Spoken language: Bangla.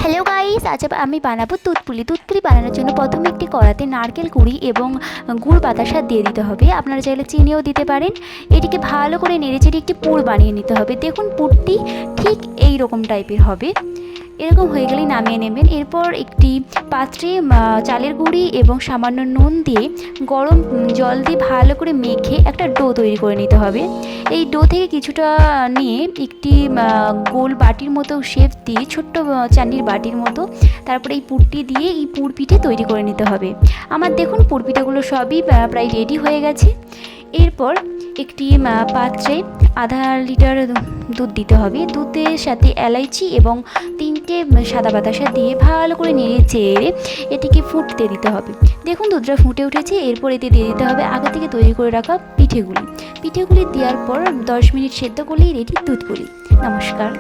হ্যালো গাইস, আজ আমি বানাবো দুধপুলি। দুধপুলি বানানোর জন্য প্রথমে একটি কড়াতে নারকেল কুড়ি এবং গুড় বাতাসা দিয়ে দিতে হবে। আপনারা চাইলে চিনিও দিতে পারেন। এটিকে ভালো করে নেড়েচেড়ে একটি পুর বানিয়ে নিতে হবে। দেখুন পুরটি ঠিক এই রকম টাইপের হবে। এরকম হয়ে গেলেই নামিয়ে নেবেন। এরপর একটি পাত্রে চালের গুঁড়ি এবং সামান্য নুন দিয়ে গরম জল দিয়ে ভালো করে মেখে একটা ডো তৈরি করে নিতে হবে। এই ডো থেকে কিছুটা নিয়ে একটি গোল বাটির মতো শেপ দিয়ে ছোট্ট চান্দির বাটির মতো তারপরে এই পুরটি দিয়ে এই পুর পিঠে তৈরি করে নিতে হবে। আমার দেখুন পুর পিঠেগুলো সবই প্রায় রেডি হয়ে গেছে। এরপর একটি পাত্রে আধা লিটার দুধ দিতে হবে। দুধের সাথে এলাইচি এবং 3টে সাদা বাতাসা দিয়ে ভালো করে নেড়ে চেড়ে এটিকে ফুটতে দিতে হবে। দেখুন দুধটা ফুটে উঠেছে। এরপর এতে দিয়ে দিতে হবে আগে থেকে তৈরি করে রাখা পিঠেগুলি দেওয়ার পর 10 মিনিট সেদ্ধ করলেই রেডি দুধপুলি। নমস্কার।